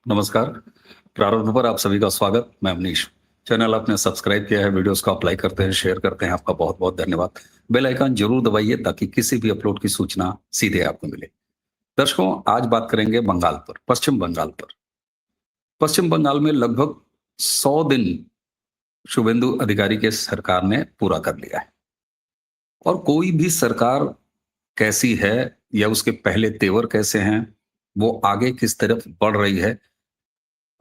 नमस्कार। प्रारंभ पर आप सभी का स्वागत। मैं अवनीश। चैनल आपने सब्सक्राइब किया है, वीडियोस को आप लाइक करते हैं, शेयर करते हैं, आपका बहुत-बहुत धन्यवाद। बेल आइकन जरूर दबाइए ताकि किसी भी अपलोड की सूचना सीधे आपको मिले। दर्शकों, आज बात करेंगे बंगाल पर, पश्चिम बंगाल पर। पश्चिम बंगाल में लगभग 100 दिन शुभेंदु अधिकारी के सरकार ने पूरा कर लिया है और कोई भी सरकार कैसी है या उसके पहले तेवर कैसे हैं, वो आगे किस तरफ बढ़ रही है,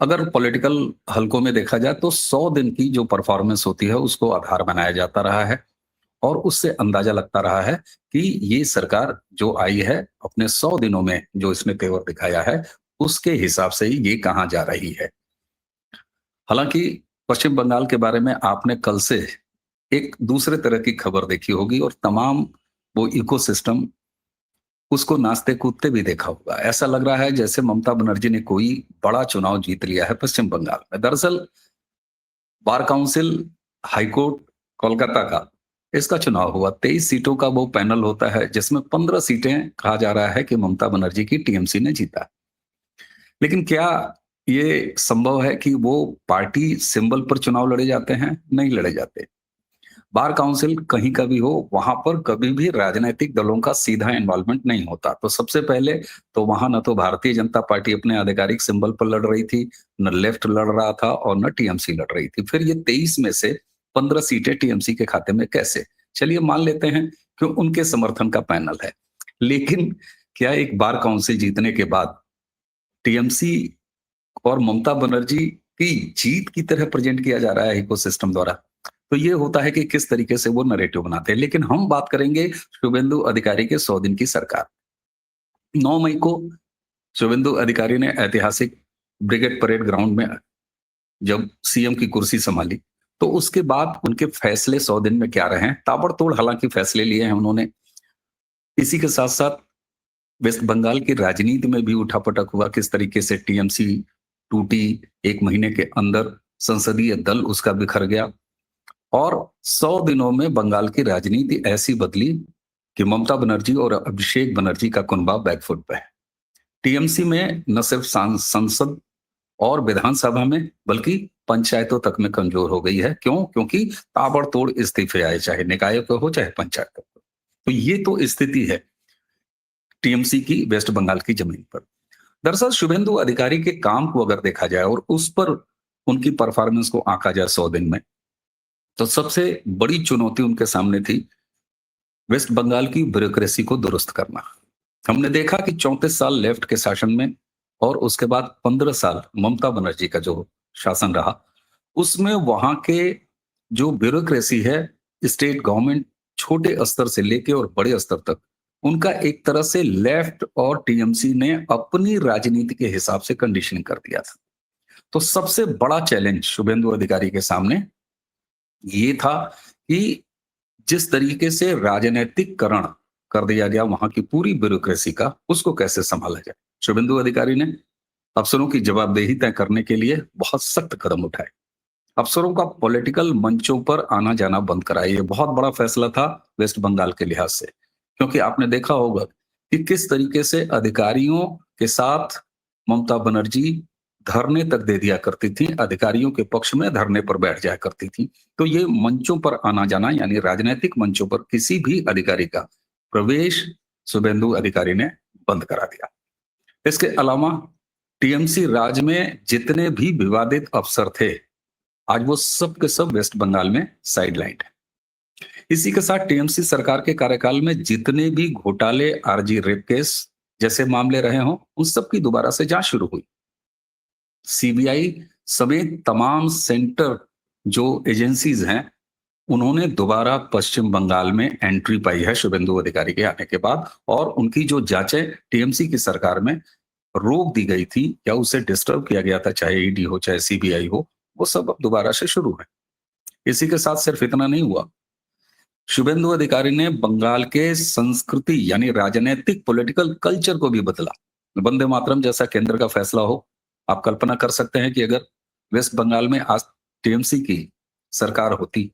अगर पॉलिटिकल हलकों में देखा जाए तो 100 दिन की जो परफॉर्मेंस होती है उसको आधार बनाया जाता रहा है और उससे अंदाजा लगता रहा है कि ये सरकार जो आई है अपने 100 दिनों में जो इसने तेवर दिखाया है उसके हिसाब से ही ये कहाँ जा रही है। हालांकि पश्चिम बंगाल के बारे में आपने कल से एक दूसरे तरह की खबर देखी होगी और तमाम वो इकोसिस्टम उसको नाचते कूदते भी देखा होगा। ऐसा लग रहा है जैसे ममता बनर्जी ने कोई बड़ा चुनाव जीत लिया है पश्चिम बंगाल में। दरअसल बार काउंसिल, हाईकोर्ट कोलकाता का इसका चुनाव हुआ। 23 सीटों का वो पैनल होता है जिसमें 15 सीटें कहा जा रहा है कि ममता बनर्जी की टीएमसी ने जीता। लेकिन क्या ये संभव है कि वो पार्टी सिंबल पर चुनाव लड़े जाते हैं? नहीं लड़े जाते। बार काउंसिल कहीं का भी हो, वहां पर कभी भी राजनीतिक दलों का सीधा इन्वॉल्वमेंट नहीं होता। तो सबसे पहले तो वहां न तो भारतीय जनता पार्टी अपने आधिकारिक सिंबल पर लड़ रही थी, न लेफ्ट लड़ रहा था और न टीएमसी लड़ रही थी। फिर ये 23 में से 15 सीटें टीएमसी के खाते में कैसे? चलिए मान लेते हैं कि उनके समर्थन का पैनल है। लेकिन क्या एक बार काउंसिल जीतने के बाद टीएमसी और ममता बनर्जी की जीत की तरह प्रेजेंट किया जा रहा है इकोसिस्टम द्वारा? तो ये होता है कि किस तरीके से वो नैरेटिव बनाते हैं। लेकिन हम बात करेंगे शुभेंदु अधिकारी के 100 दिन की सरकार। 9 मई को शुभेंदु अधिकारी ने ऐतिहासिक ब्रिगेड परेड ग्राउंड में जब सीएम की कुर्सी संभाली, तो उसके बाद उनके फैसले 100 दिन में क्या रहे हैं? ताबड़तोड़ हालांकि फैसले लिए हैं उन्होंने। इसी के साथ साथ वेस्ट बंगाल की राजनीति में भी उठापटक हुआ, किस तरीके से टीएमसी टूटी, 1 महीने के अंदर संसदीय दल उसका बिखर गया और 100 दिनों में बंगाल की राजनीति ऐसी बदली कि ममता बनर्जी और अभिषेक बनर्जी का कुनबा बैकफुट पे है। टीएमसी में न सिर्फ संसद और विधानसभा में बल्कि पंचायतों तक में कमजोर हो गई है। क्यों? क्योंकि ताबड़तोड़ इस्तीफे आए, चाहे निकाय को हो चाहे पंचायत को। तो ये तो स्थिति है टीएमसी की वेस्ट बंगाल की जमीन पर। दरअसल शुभेंदु अधिकारी के काम को अगर देखा जाए और उस पर उनकी परफॉर्मेंस को आंका जाए 100 दिन में, तो सबसे बड़ी चुनौती उनके सामने थी वेस्ट बंगाल की ब्यूरोक्रेसी को दुरुस्त करना। हमने देखा कि 34 साल लेफ्ट के शासन में और उसके बाद 15 साल ममता बनर्जी का जो शासन रहा, उसमें वहां के जो ब्यूरोक्रेसी है, स्टेट गवर्नमेंट छोटे स्तर से लेके और बड़े स्तर तक, उनका एक तरह से लेफ्ट और टीएमसी ने अपनी राजनीति के हिसाब से कंडीशनिंग कर दिया था। तो सबसे बड़ा चैलेंज शुभेंदु अधिकारी के सामने ये था कि जिस तरीके से राजनीतिकरण कर दिया गया वहां की पूरी ब्यूरोक्रेसी का, उसको कैसे संभाला जाए। शुभेंदु अधिकारी ने अफसरों की जवाबदेही तय करने के लिए बहुत सख्त कदम उठाए। अफसरों का पॉलिटिकल मंचों पर आना जाना बंद कराया। ये बहुत बड़ा फैसला था वेस्ट बंगाल के लिहाज से, क्योंकि आपने देखा होगा कि किस तरीके से अधिकारियों के साथ ममता बनर्जी धरने तक दे दिया करती थी, अधिकारियों के पक्ष में धरने पर बैठ जाया करती थी। तो ये मंचों पर आना जाना यानी राजनीतिक मंचों पर किसी भी अधिकारी का प्रवेश शुभेंदु अधिकारी ने बंद करा दिया। इसके अलावा टीएमसी राज में जितने भी विवादित अफसर थे, आज वो सब के सब वेस्ट बंगाल में साइडलाइन है। इसी के साथ टीएमसी सरकार के कार्यकाल में जितने भी घोटाले, आरजी रेप केस जैसे मामले रहे हों, उन सब की दोबारा से जांच शुरू हुई। सीबीआई समेत तमाम सेंटर जो एजेंसीज हैं, उन्होंने दोबारा पश्चिम बंगाल में एंट्री पाई है शुभेंदु अधिकारी के आने के बाद और उनकी जो जांचें टीएमसी की सरकार में रोक दी गई थी या उसे डिस्टर्ब किया गया था, चाहे ईडी हो चाहे सीबीआई हो, वो सब अब दोबारा से शुरू है। इसी के साथ सिर्फ इतना नहीं हुआ, शुभेंदु अधिकारी ने बंगाल के संस्कृति यानी राजनीतिक पॉलिटिकल कल्चर को भी बदला। वंदे मातरम जैसा केंद्र का फैसला हो, आप कल्पना कर सकते हैं कि अगर वेस्ट बंगाल में आज टीएमसी की सरकार होती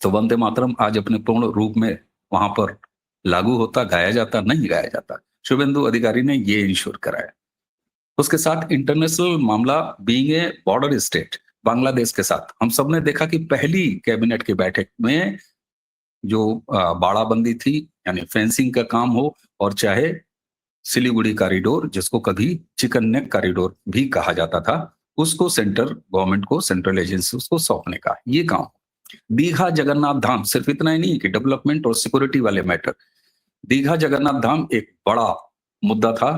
तो वंदे मातरम आज अपने पूर्ण रूप में वहां पर लागू होता, गाया जाता? नहीं गाया जाता। शुभेंदु अधिकारी ने ये इंश्योर कराया। उसके साथ इंटरनेशनल मामला being a border state Bangladesh के साथ हम सबने देखा कि पहली कैबिनेट की बैठक में जो बाड़ाबंदी थी, यानी फेंसिंग का काम हो, और चाहे सिलीगुड़ी कॉरिडोर जिसको कभी चिकन नेक कॉरिडोर भी कहा जाता था, उसको सेंट्रल गवर्नमेंट को, सेंट्रल एजेंसी को सौंपने का ये काम। दीघा जगन्नाथ धाम सिर्फ इतना ही नहीं कि डेवलपमेंट और सिक्योरिटी वाले मैटर, दीघा जगन्नाथ धाम एक बड़ा मुद्दा था,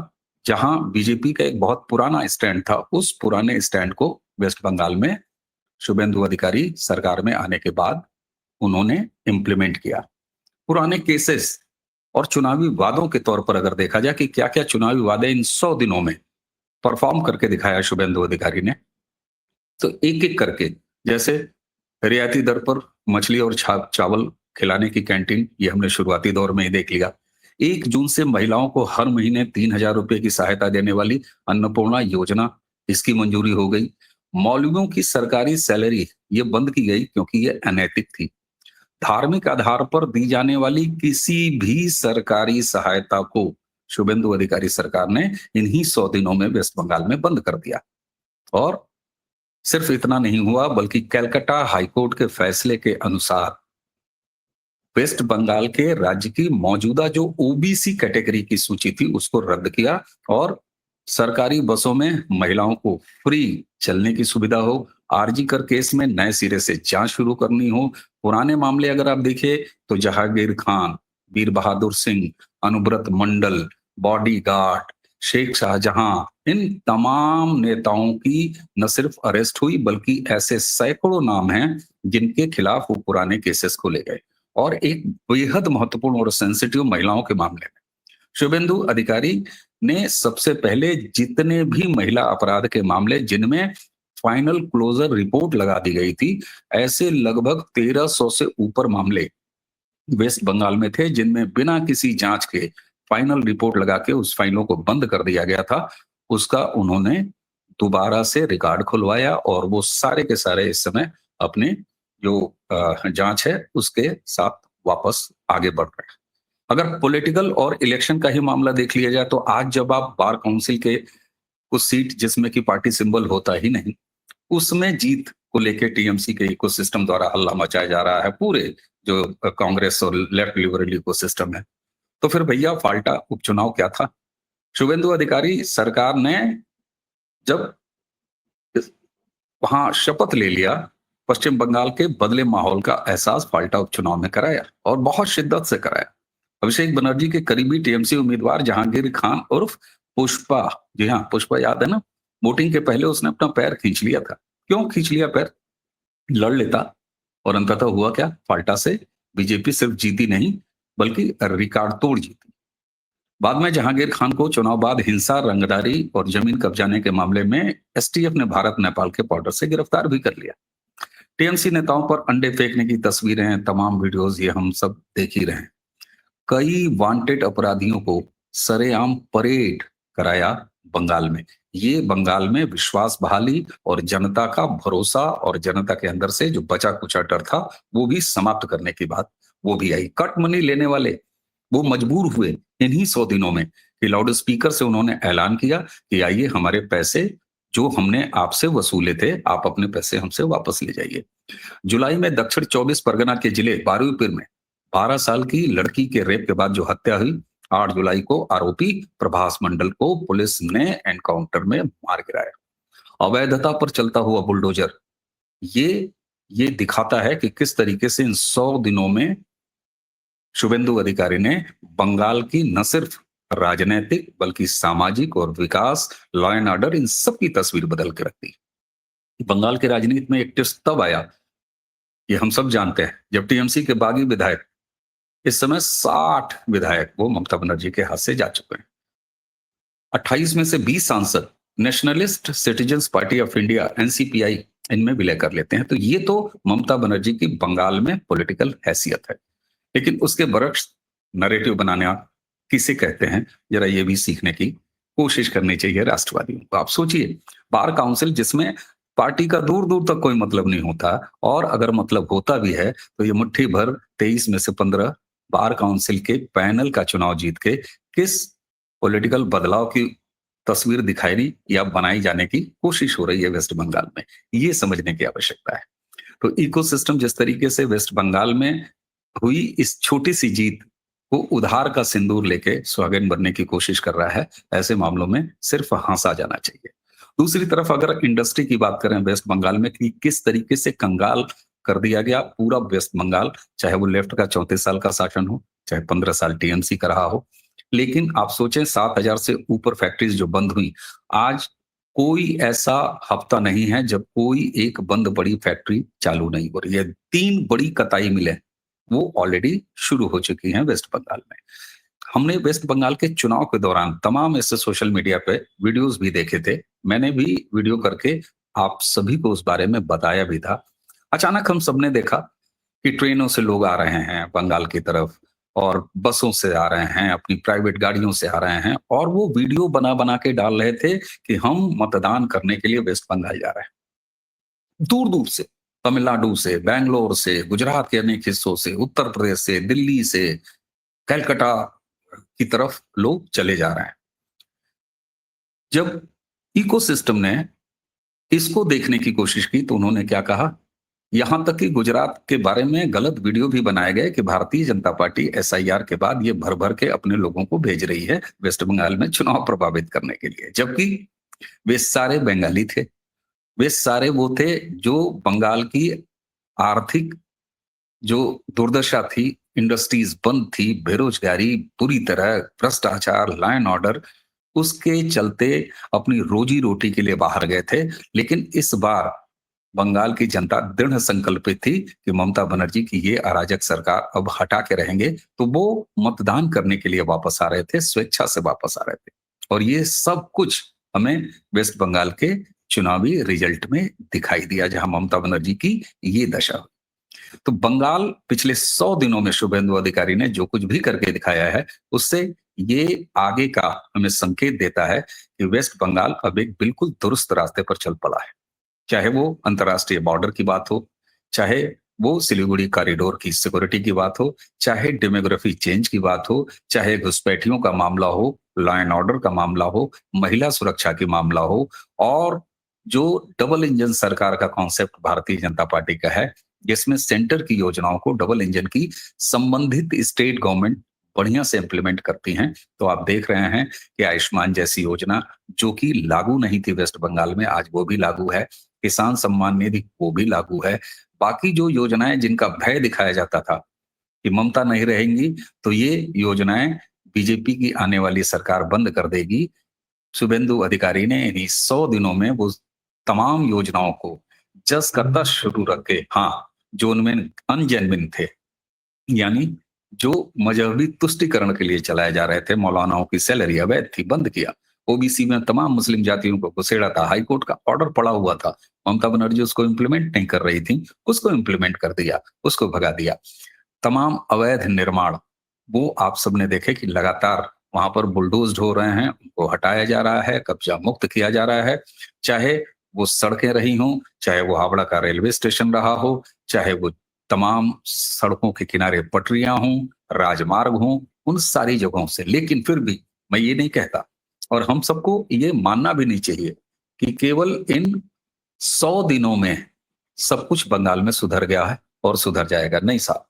जहां बीजेपी का एक बहुत पुराना स्टैंड था। उस पुराने स्टैंड को वेस्ट बंगाल में शुभेंदु अधिकारी सरकार में आने के बाद उन्होंने इम्प्लीमेंट किया। पुराने केसेस और चुनावी वादों के तौर पर अगर देखा जाए कि क्या क्या चुनावी वादे इन 100 दिनों में परफॉर्म करके दिखाया शुभेंदु अधिकारी ने, तो एक एक करके, जैसे रियायती दर पर मछली और चावल खिलाने की कैंटीन, ये हमने शुरुआती दौर में ही देख लिया। 1 जून से महिलाओं को हर महीने 3,000 रुपए की सहायता देने वाली अन्नपूर्णा योजना, इसकी मंजूरी हो गई। मौलवियों की सरकारी सैलरी ये बंद की गई क्योंकि ये अनैतिक थी। धार्मिक आधार पर दी जाने वाली किसी भी सरकारी सहायता को शुभेंदु अधिकारी सरकार ने इन्हीं 100 दिनों में वेस्ट बंगाल में बंद कर दिया। और सिर्फ इतना नहीं हुआ, बल्कि कलकत्ता हाईकोर्ट के फैसले के अनुसार वेस्ट बंगाल के राज्य की मौजूदा जो ओबीसी कैटेगरी की सूची थी उसको रद्द किया, और सरकारी बसों में महिलाओं को फ्री चलने की सुविधा हो। आरजी कर केस में नए सिरे से जांच शुरू करनी हो। पुराने मामले अगर आप देखिए तो जहांगीर खान, वीर बहादुर सिंह, अनुव्रत मंडल, बॉडीगार्ड, शेख शाहजहां, इन तमाम नेताओं की न सिर्फ अरेस्ट हुई, बल्कि ऐसे सैकड़ों नाम हैं जिनके खिलाफ वो पुराने केसेस खोले गए। और एक बेहद महत्वपूर्ण और सेंसिटिव महिलाओं के मामले में शुभेंदु अधिकारी ने सबसे पहले जितने भी महिला अपराध के मामले जिनमें फाइनल क्लोजर रिपोर्ट लगा दी गई थी, ऐसे लगभग 1300 से ऊपर मामले वेस्ट बंगाल में थे जिनमें बिना किसी जांच के फाइनल रिपोर्ट लगा के उस फाइलों को बंद कर दिया गया था। उसका उन्होंने दोबारा से रिकॉर्ड खुलवाया, और वो सारे के सारे इस समय अपने जो जांच है उसके साथ वापस आगे बढ़ रहे हैं। अगर पॉलिटिकल और इलेक्शन का ही मामला देख लिया जाए तो आज जब आप बार काउंसिल के कुछ सीट जिसमें कि पार्टी सिंबल होता ही नहीं, उसमें जीत को लेके टीएमसी के इकोसिस्टम द्वारा हल्ला मचाया जा रहा है, पूरे जो कांग्रेस और लेफ्ट लिबरल इकोसिस्टम है, तो फिर भैया फाल्टा उपचुनाव क्या था? शुभेंदु अधिकारी सरकार ने जब वहां शपथ ले लिया, पश्चिम बंगाल के बदले माहौल का एहसास फाल्टा उपचुनाव में कराया, और बहुत शिद्दत से कराया। अभिषेक बनर्जी के करीबी टीएमसी उम्मीदवार जहांगीर खान उर्फ पुष्पा, जी हाँ पुष्पा याद है ना, वोटिंग के पहले उसने अपना पैर खींच लिया था। क्यों खींच लिया पैर? लड़ लेता। और अंततः हुआ क्या? फाल्टा से बीजेपी सिर्फ जीती नहीं बल्कि रिकॉर्ड तोड़ जीती। बाद में जहांगीर खान को चुनाव बाद हिंसा, रंगदारी और जमीन कब्जाने के मामले में एसटीएफ ने भारत नेपाल के बॉर्डर से गिरफ्तार भी कर लिया। टीएमसी नेताओं पर अंडे फेंकने की तस्वीरें, तमाम वीडियोस ये हम सब देख ही रहे हैं। कई वांटेड अपराधियों को सरेआम परेड कराया बंगाल में। ये बंगाल में विश्वास बहाली और जनता का भरोसा और जनता के अंदर से जो बचा कुचा डर था वो भी समाप्त करने की बात वो भी आई। कट मनी लेने वाले वो मजबूर हुए इन्हीं 100 दिनों में कि लाउड स्पीकर से उन्होंने ऐलान किया कि आइए हमारे पैसे जो हमने आपसे वसूले थे, आप अपने पैसे हमसे वापस ले जाइए। जुलाई में दक्षिण 24 परगना के जिले बारुईपुर में 12 साल की लड़की के रेप के बाद जो हत्या हुई, 8 जुलाई को आरोपी प्रभास मंडल को पुलिस ने एनकाउंटर में मार गिराया। अवैधता पर चलता हुआ बुलडोजर, ये दिखाता है कि किस तरीके से इन 100 दिनों में शुभेंदु अधिकारी ने बंगाल की न सिर्फ राजनीतिक बल्कि सामाजिक और विकास, लॉ एंड ऑर्डर, इन सब की तस्वीर बदल के रख दी। बंगाल के राजनीति में एक ट्विस्ट तब आया, ये हम सब जानते हैं, जब टीएमसी के बागी विधायक, इस समय 60 विधायक वो ममता बनर्जी के हाथ से जा चुके हैं। 28 में से 20 सांसद nationalist citizens party of India NCPI इनमें विलय कर लेते हैं। तो ये तो ममता बनर्जी की बंगाल में पॉलिटिकल हैसियत है। लेकिन उसके बरक्स नरेटिव बनाना किसे कहते हैं, जरा ये भी सीखने की कोशिश करनी चाहिए राष्ट्रवादियों को। आप सोचिए, बार काउंसिल जिसमें पार्टी का दूर दूर तक कोई मतलब नहीं होता, और अगर मतलब होता भी है तो ये मुट्ठी भर 23 में से 15 बार काउंसिल के पैनल का चुनाव जीत के किस पॉलिटिकल बदलाव की तस्वीर दिखाई या बनाई जाने की कोशिश हो रही है वेस्ट बंगाल में, ये समझने की आवश्यकता है। तो इकोसिस्टम जिस तरीके से वेस्ट बंगाल में हुई इस छोटी सी जीत को उधार का सिंदूर लेके सुहागिन बनने की कोशिश कर रहा है, ऐसे मामलों में सिर्फ हंसा जाना चाहिए। दूसरी तरफ अगर इंडस्ट्री की बात करें वेस्ट बंगाल में कि किस तरीके से कंगाल कर दिया गया पूरा वेस्ट बंगाल, चाहे वो लेफ्ट का 34 साल का शासन हो, चाहे 15 साल टीएमसी का रहा हो। लेकिन आप सोचें 7,000 से ऊपर फैक्ट्रीज जो बंद हुई, आज कोई ऐसा हफ्ता नहीं है जब कोई एक बंद पड़ी फैक्ट्री चालू नहीं हो रही है। 3 बड़ी कताई मिलें, वो ऑलरेडी शुरू हो चुकी हैं वेस्ट बंगाल में। हमने वेस्ट बंगाल के चुनाव के दौरान तमाम ऐसे सोशल मीडिया पे वीडियोस भी देखे थे। मैंने भी वीडियो करके आप सभी को उस बारे में बताया भी था। अचानक हम सबने देखा कि ट्रेनों से लोग आ रहे हैं बंगाल की तरफ और बसों से आ रहे हैं, अपनी प्राइवेट गाड़ियों से आ रहे हैं और वो वीडियो बना-बना के डाल रहे थे कि हम मतदान करने के लिए वेस्ट बंगाल जा रहे हैं। दूर-दूर से, तमिलनाडु से, बैंगलोर से, गुजरात के अनेक हिस्सों से, उत्तर प्रदेश से, दिल्ली से, कलकत्ता की तरफ लोग चले जा रहे हैं। जब इकोसिस्टम ने इसको देखने की कोशिश की तो उन्होंने क्या कहा, यहां तक कि गुजरात के बारे में गलत वीडियो भी बनाए गए कि भारतीय जनता पार्टी एसआईआर के बाद ये भर भर के अपने लोगों को भेज रही है वेस्ट बंगाल में चुनाव प्रभावित करने के लिए, जबकि वे सारे बंगाली थे। वे सारे वो थे जो बंगाल की आर्थिक जो दुर्दशा थी, इंडस्ट्रीज बंद थी, बेरोजगारी पूरी तरह, भ्रष्टाचार, लॉ एंड ऑर्डर, उसके चलते अपनी रोजी-रोटी के लिए बाहर गए थे। लेकिन इस बार बंगाल की जनता दृढ़ संकल्पित थी कि ममता बनर्जी की ये अराजक सरकार अब हटा के रहेंगे, तो वो मतदान करने के लिए वापस आ रहे थे, स्वेच्छा से वापस आ रहे थे। और ये सब कुछ हमें वेस्ट बंगाल के चुनावी रिजल्ट में दिखाई दिया, जहां ममता बनर्जी की ये दशा हुई। तो बंगाल पिछले 100 दिनों में शुभेंदु अधिकारी ने जो कुछ भी करके दिखाया है, उससे ये आगे का हमें संकेत देता है कि वेस्ट बंगाल अब एक बिल्कुल दुरुस्त रास्ते पर चल पड़ा है। चाहे वो अंतर्राष्ट्रीय बॉर्डर की बात हो, चाहे वो सिलीगुड़ी कॉरिडोर की सिक्योरिटी की बात हो, चाहे डेमोग्राफी चेंज की बात हो, चाहे घुसपैठियों का मामला हो, लॉ एंड ऑर्डर का मामला हो, महिला सुरक्षा की मामला हो और जो डबल इंजन सरकार का कॉन्सेप्ट भारतीय जनता पार्टी का है, जिसमें सेंटर की योजनाओं को डबल इंजन की संबंधित स्टेट गवर्नमेंट बढ़िया से इंप्लीमेंट करती हैं। तो आप देख रहे हैं कि आयुष्मान जैसी योजना जो कि लागू नहीं थी वेस्ट बंगाल में, आज वो भी लागू है। किसान सम्मान निधि वो भी लागू है। बाकी जो योजनाएं जिनका भय दिखाया जाता था कि ममता नहीं रहेंगी तो ये योजनाएं बीजेपी की आने वाली सरकार बंद कर देगी। शुभेंदु अधिकारी ने इन्हीं 100 दिनों में वो तमाम योजनाओं को जस करता शुरू रखे। हाँ, जो उनमें अनजेन्युइन थे, यानी जो मजहबी तुष्टिकरण के लिए चलाए जा रहे थे, मौलानाओं की सैलरी अवैध थी, बंद किया। ओबीसी में तमाम मुस्लिम जातियों को घुसेड़ा था, हाईकोर्ट का ऑर्डर पड़ा हुआ था, ममता बनर्जी उसको इम्प्लीमेंट नहीं कर रही थी, उसको इम्प्लीमेंट कर दिया, उसको भगा दिया। तमाम अवैध निर्माण वो आप सबने देखे कि लगातार वहां पर बुलडोज हो रहे हैं, उनको हटाया जा रहा है, कब्जा मुक्त किया जा रहा है। चाहे वो सड़कें रही हों, चाहे वो हावड़ा का रेलवे स्टेशन रहा हो, चाहे वो तमाम सड़कों के किनारे पटरियां हों, राजमार्ग हों, उन सारी जगहों से। लेकिन फिर भी मैं ये नहीं कहता और हम सबको ये मानना भी नहीं चाहिए कि केवल इन 100 दिनों में सब कुछ बंगाल में सुधर गया है और सुधर जाएगा। नहीं साहब,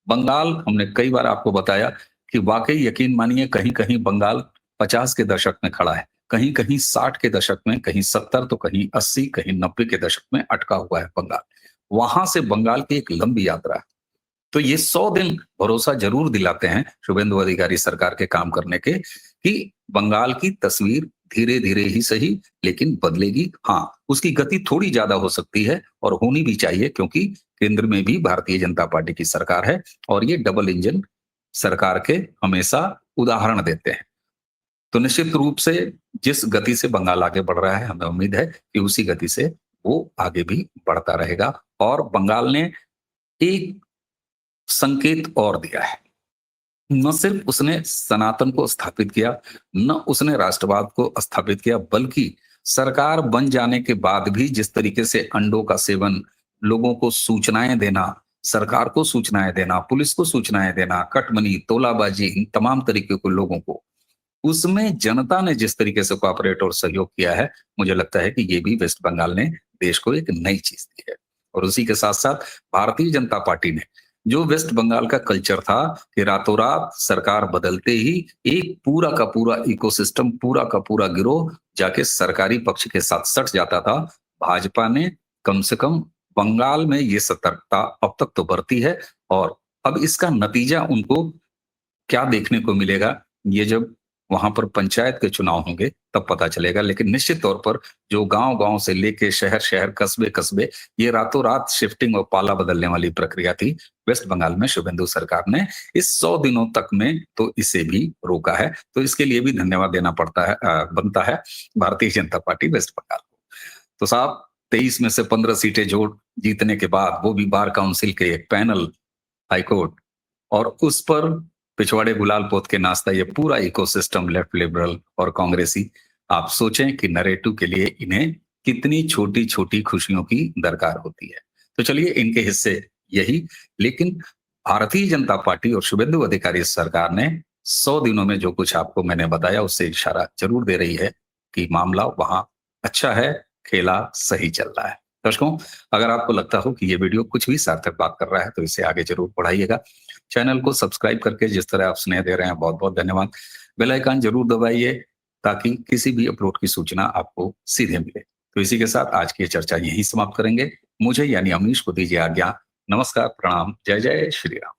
बंगाल हमने कई बार आपको बताया कि वाकई यकीन मानिए कहीं-कहीं बंगाल 50 के दशक में खड़ा है, कहीं-कहीं 60 के दशक में, कहीं 70 तो कहीं 80, कहीं 90 के दशक में अटका हुआ है बंगाल। वहां से बंगाल की एक लंबी यात्रा है। तो ये 100 दिन भरोसा जरूर दिलाते हैं शुभेंदु अधिकारी सरकार के काम करने के कि बंगाल की तस्वीर धीरे-धीरे ही सही लेकिन बदलेगी। हाँ, उसकी गति थोड़ी ज्यादा हो सकती है और होनी भी चाहिए क्योंकि केंद्र में भी भारतीय जनता पार्टी की सरकार है और ये डबल इंजन सरकार के हमेशा उदाहरण देते हैं। तो निश्चित रूप से जिस गति से बंगाल आगे बढ़ रहा है, हमें उम्मीद है कि उसी गति से वो आगे भी बढ़ता रहेगा और बंगाल ने एक संकेत और दिया है। न सिर्फ उसने सनातन को स्थापित किया, न उसने राष्ट्रवाद को स्थापित किया, बल्कि सरकार बन जाने के बाद भी जिस तरीके से अंडों का सेवन, लोगों को सूचनाएं देना, सरकार को सूचनाएं देना, पुलिस को सूचनाएं देना, कटमनी, तोलाबाजी, इन तमाम तरीके के लोगों को उसमें जनता ने जिस तरीके से कोऑपरेट और सहयोग किया है, मुझे लगता है कि ये भी वेस्ट बंगाल ने देश को एक नई चीज़ दी है। और उसी के साथ-साथ भारतीय जनता पार्टी ने जो वेस्ट बंगाल का कल्चर था कि रातों-रात सरकार बदलते ही एक पूरा का पूरा इकोसिस्टम, पूरा का पूरा गिरोह जाके सरकारी पक्ष के साथ सट जाता था। भाजपा ने कम से कम बंगाल में ये सतर्कता अब तक तो बरती है और अब इसका नतीजा उनको क्या देखने को मिलेगा, ये जब वहाँ पर पंचायत के चुनाव होंगे तब पता चलेगा। लेकिन निश्चित तौर पर जो गाँव-गाँव से लेके शहर-शहर, कस्बे-कस्बे ये रातों-रात शिफ्टिंग और पाला बदलने वाली प्रक्रिया थी। वेस्ट बंगाल में शुभेंदु सरकार ने इस 100 दिनों तक में तो इसे भी रोका है। तो इसके लिए भी धन्यवाद देना पड़ता है बनता है भारतीय जनता पार्टी वेस्ट बंगाल को। तो साहब 23 में से 15 सीटें जोड़ जीतने के बाद वो भी बार काउंसिल के एक पैनल हाईकोर्ट और उस पर पिछवाड़े गुलाल पोत के नाचता ये पूरा इकोसिस्टम लेफ्ट लिबरल और कांग्रेसी। आप सोचें कि नैरेटिव के लिए इन्हें कितनी छोटी-छोटी खुशियों की दरकार होती है। तो चलिए इनके हिस्से यही, लेकिन भारतीय जनता पार्टी और शुभेंदु अधिकारी सरकार ने 100 दिनों में जो कुछ आपको मैंने बताया उससे इशारा जरूर दे रही है कि मामला वहां अच्छा है, खेला सही चल रहा है। दर्शकों, अगर आपको लगता हो कि ये वीडियो कुछ भी सार्थक बात कर रहा है तो इसे आगे जरूर बढ़ाइएगा। चैनल को सब्सक्राइब करके जिस तरह आप स्नेह दे रहे हैं बहुत-बहुत धन्यवाद। बेल आइकन जरूर दबाइए ताकि किसी भी अपलोड की सूचना आपको सीधे मिले। तो इसी के साथ आज की ये चर्चा यहीं समाप्त करेंगे। मुझे यानी अमीश को दीजिए आज्ञा। नमस्कार, प्रणाम, जय जय श्री राम।